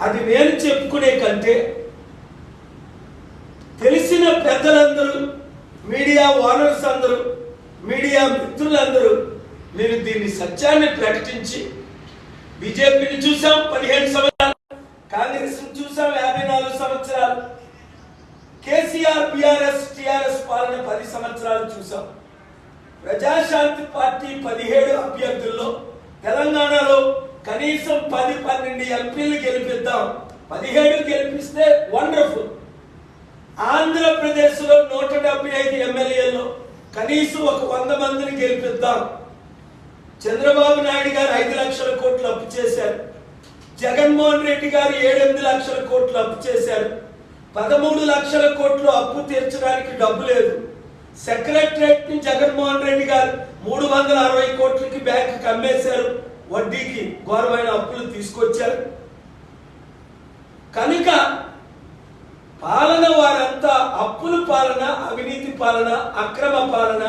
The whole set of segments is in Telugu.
అది నేను చెప్పుకునే కంటే తెలిసిన పెద్దలందరూ, మీడియా ఓనర్స్ అందరూ, మీడియా మిత్రులందరూ మీరు దీన్ని సత్యాన్ని ప్రకటించి, బీజేపీని చూసాం 15 సంవత్సరాలు, కాంగ్రెస్ చూసాం 54 సంవత్సరాలు, కేసీఆర్ బీఆర్ఎస్ టీఆర్ఎస్ పాలన 10 సంవత్సరాలు చూసాం. ప్రజాశాంతి పార్టీ 17 అభ్యర్థుల్లో తెలంగాణలో కనీసం 10-12 ఎంపీలు గెలిపిద్దాం. 17 గెలిపిస్తే వండర్ఫుల్. ఆంధ్రప్రదేశ్లో 175 ఎమ్మెల్యేల్లో కనీసం ఒక 100 మందిని గెలిపిద్దాం. చంద్రబాబు నాయుడు గారు 5 లక్షల కోట్లు అప్పు చేశారు. జగన్మోహన్ రెడ్డి గారు 7-8 లక్షల కోట్లు అప్పు చేశారు. 13 లక్షల కోట్లు అప్పు తీర్చడానికి డబ్బు లేదు. సెక్రటరేట్ ని జగన్మోహన్ రెడ్డి గారు 360 కోట్లకి బ్యాంకుకి అమ్మేశారు. వడ్డీకి ఘోరమైన అప్పులు తీసుకొచ్చారు. కనుక పాలన వారంతా అప్పుల పాలన, అవినీతి పాలన, అక్రమ పాలన,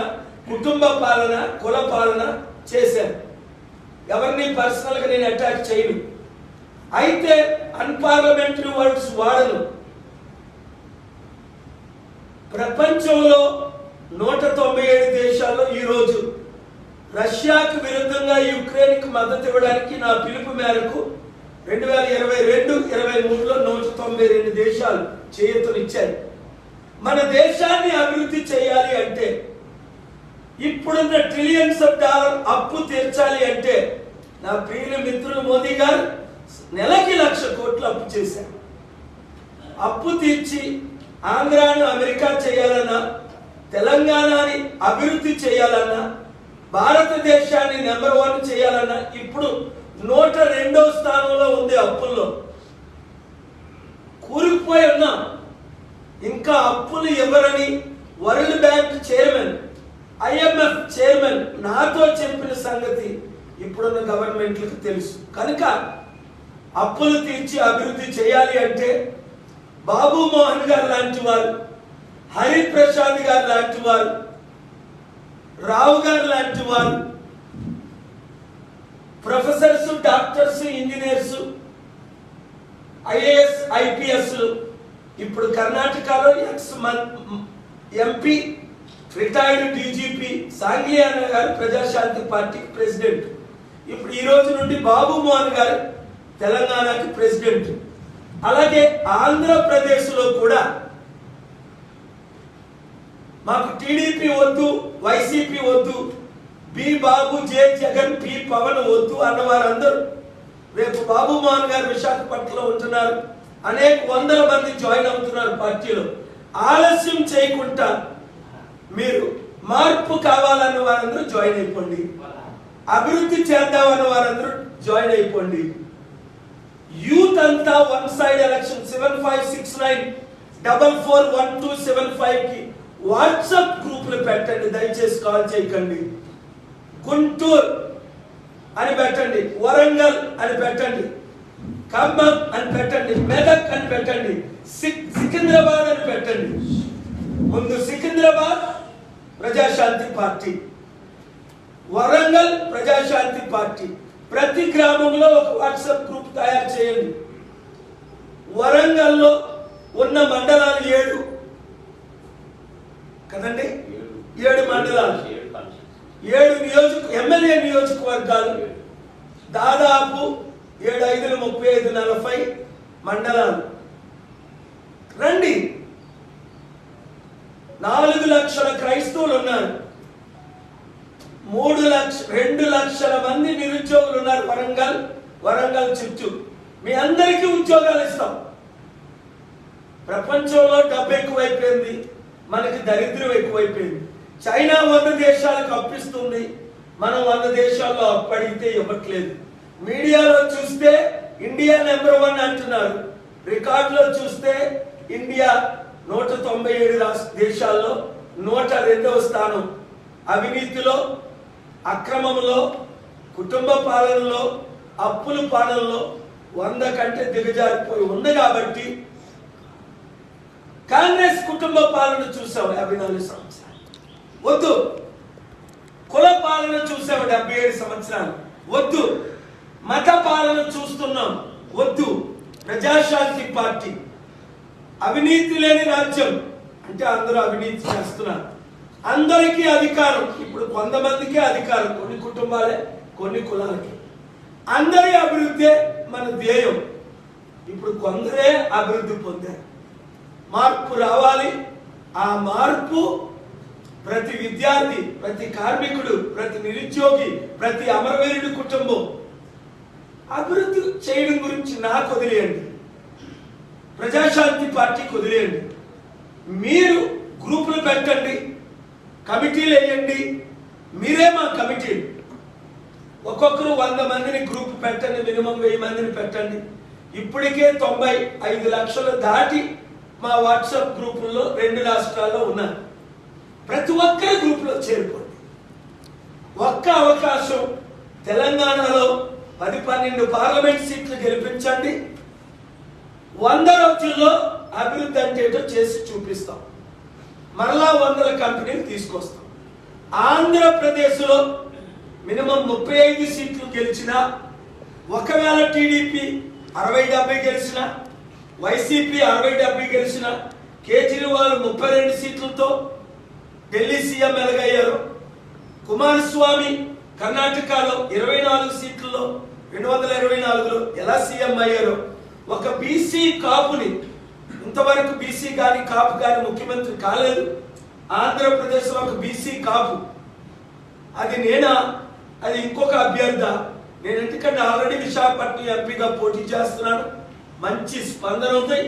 కుటుంబ పాలన, కుల పాలన చేశారు. ఎవరిని పర్సనల్ గా నేను అటాక్ చేయను. అయితే అన్పార్లమెంటరీ వర్డ్స్ వాడను. ప్రపంచంలో 197 దేశాల్లో ఈరోజు రష్యాకు విరుద్ధంగా యుక్రెయిన్కి మద్దతు ఇవ్వడానికి నా పిలుపు మేరకు 2022-23లో 192 దేశాలు చేయూతనిచ్చాయి. మన దేశాన్ని అభివృద్ధి చేయాలి అంటే, ఇప్పుడున్న ట్రిలియన్స్ ఆఫ్ డాలర్ అప్పు తీర్చాలి అంటే, నా ప్రియుల మిత్రులు మోదీ గారు నెలకి 1,00,000 కోట్లు అప్పు చేశారు. అప్పు తీర్చి ఆంధ్రాను అమెరికా చేయాలన్నా, తెలంగాణని అభివృద్ధి చేయాలన్నా, భారతదేశాన్ని నెంబర్ 1 చేయాలన్నా ఇప్పుడు 102వ స్థానంలో ఉంది అప్పుల్లో. కూరుకుపోయి ఉన్నాం. ఇంకా అప్పులు ఇవ్వరని world bank chairman, IMF chairman నాతో చెప్పిన సంగతి ఇప్పుడున్న గవర్నమెంట్లకు తెలుసు. కనుక అప్పులు తీర్చి అభివృద్ధి చేయాలి అంటే బాబు మోహన్ గారు లాంటి వారు, హరిప్రసాద్ గారు లాంటి వారు, రావు గారు లాంటి వారు, professors, doctors, engineers, IAS IPS, ఇప్పుడు కర్ణాటకలో MP రిటైర్డ్ DGP సాంగ్లియానా గారు ప్రజాశాంతి పార్టీకి ప్రెసిడెంట్. ఇప్పుడు ఈ రోజు నుండి బాబు మోహన్ గారు తెలంగాణకి ప్రెసిడెంట్. అలాగే ఆంధ్రప్రదేశ్లో కూడా మాకు టీడీపీ వద్దు, వైసీపీ వద్దు, బి బాబు, జే జగన్, పి పవన్ వద్దు అన్నవారందరూ రేపు బాబు మోహన్ గారు విశాఖపట్నంలో ఉంటున్నారు. అనేక వందల మంది జాయిన్ అవుతున్నారు పార్టీలో. ఆలస్యం చేయకుండా మీరు మార్పు కావాలన్న వారందరూ జాయిన్ అయిపోండి. అభివృద్ధి చేద్దామన్న వారందరూ జాయిన్ అయిపోండి. యూత్ అంతా వన్ సైడ్ ఎలక్షన్ 7569441275 కి వాట్సాప్ గ్రూపులు పెట్టండి. దయచేసి కాల్ చేయకండి. గుంటూరు అని పెట్టండి, వరంగల్ అని పెట్టండి, ఖమ్మం అని పెట్టండి, మెదక్ అని పెట్టండి, సికింద్రాబాద్ అని పెట్టండి. ముందు సికింద్రాబాద్ ప్రజాశాంతి పార్టీ, వరంగల్ ప్రజాశాంతి పార్టీ. ప్రతి గ్రామంలో ఒక వాట్సాప్ గ్రూప్ తయారు చేయండి. వరంగల్లో ఉన్న మండలాలు 7 కదండి, 7 మండలాలు, 7 ఎమ్మెల్యే నియోజకవర్గాలు, దాదాపు 7×5=35 మండలాలు. రండి. 4 లక్షల క్రైస్తవులు ఉన్నారు. 2 లక్షల మంది నిరుద్యోగులు ఉన్నారు వరంగల్ చుట్టూ. మీ అందరికీ ఉద్యోగాలు ఇస్తాం. ప్రపంచంలో డబ్బు ఎక్కువైపోయింది, మనకి దరిద్రం ఎక్కువైపోయింది. చైనా 100 దేశాలకు అప్పిస్తుంది, మనం 100 దేశాల్లో అప్పడిగితే ఇవ్వట్లేదు. మీడియాలో చూస్తే ఇండియా నెంబర్ 1 అంటున్నారు. రికార్డులో చూస్తే ఇండియా 197 దేశాల్లో 102వ స్థానం. అవినీతిలో, అక్రమంలో, కుటుంబ పాలనలో, అప్పుల పాలనలో 100 కంటే దిగజారిపోయి ఉంది. కాబట్టి కాంగ్రెస్ కుటుంబ పాలన చూసాం 54 సంవత్సరాలు, వద్దు. కుల పాలన చూసాం 77 సంవత్సరాలు, వద్దు. మత పాలన చూస్తున్నాం, వద్దు. ప్రజాశాంతి పార్టీ అవినీతి లేని రాజ్యం అంటే అందరూ అవినీతి చేస్తున్నారు, అందరికీ అధికారం. ఇప్పుడు కొంతమందికే అధికారం, కొన్ని కుటుంబాలే, కొన్ని కులాలకి. అందరి అభివృద్ధి మన ధ్యేయం. ఇప్పుడు కొందరే అభివృద్ధి పొందారు. మార్పు రావాలి. ఆ మార్పు ప్రతి విద్యార్థి, ప్రతి కార్మికుడు, ప్రతి నిరుద్యోగి, ప్రతి అమరవీరుడి కుటుంబం అభివృద్ధి చేయడం గురించి నాకు వదిలేయండి, ప్రజాశాంతి పార్టీకి వదిలేయండి. మీరు గ్రూపులు పెట్టండి, కమిటీలు వేయండి. మీరే మా కమిటీలు. ఒక్కొక్కరు 100 మందిని గ్రూప్ పెట్టండి, మినిమం 1000 మందిని పెట్టండి. ఇప్పటికే 95 లక్షలు దాటి మా వాట్సాప్ గ్రూపుల్లో 2 రాష్ట్రాల్లో ఉన్నారు. ప్రతి ఒక్కరి గ్రూపులో చేరుకోండి. ఒక్క అవకాశం, తెలంగాణలో 10-12 పార్లమెంట్ సీట్లు గెలిపించండి. 100 రోజుల్లో అభివృద్ధి అంటే ఏంటో చేసి చూపిస్తాం. మరలా 100 కంపెనీలు తీసుకొస్తాం. ఆంధ్రప్రదేశ్లో మినిమం 35 సీట్లు గెలిచినా, ఒకవేళ టీడీపీ 60-70 గెలిచిన, వైసీపీ 60-70 గెలిచిన, కేజ్రీవాల్ 32 సీట్లతో ఢిల్లీ సీఎం ఎలాగయ్యారు, కుమారస్వామి కర్ణాటకలో 24 సీట్లలో 224లో ఎలా సీఎం అయ్యారో, ఒక బీసీ కాపుని, ఇంతవరకు బీసీ కానీ కాపు కానీ ముఖ్యమంత్రి కాలేదు. ఆంధ్రప్రదేశ్లో ఒక బీసీ కాపు, అది నేనా, అది ఇంకొక అభ్యర్థ? నేను ఎందుకంటే ఆల్రెడీ విశాఖపట్నం ఎంపీగా పోటీ చేస్తున్నాను, మంచి స్పందన ఉంది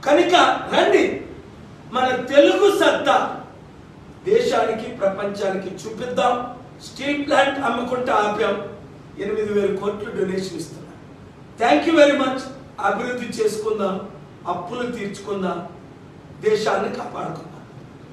కనుక రండి. మన తెలుగు సత్తా దేశానికి, ప్రపంచానికి చూపిద్దాం. స్టీల్ ప్లాంట్ అమ్ముకుంటూ ఆపాం, 8,000 కోట్లు డొనేషన్ ఇస్తున్నాం. Thank you very much. అభివృద్ధి చేసుకుందాం, అప్పులు తీర్చుకుందాం, దేశాన్ని కాపాడుకుందాం.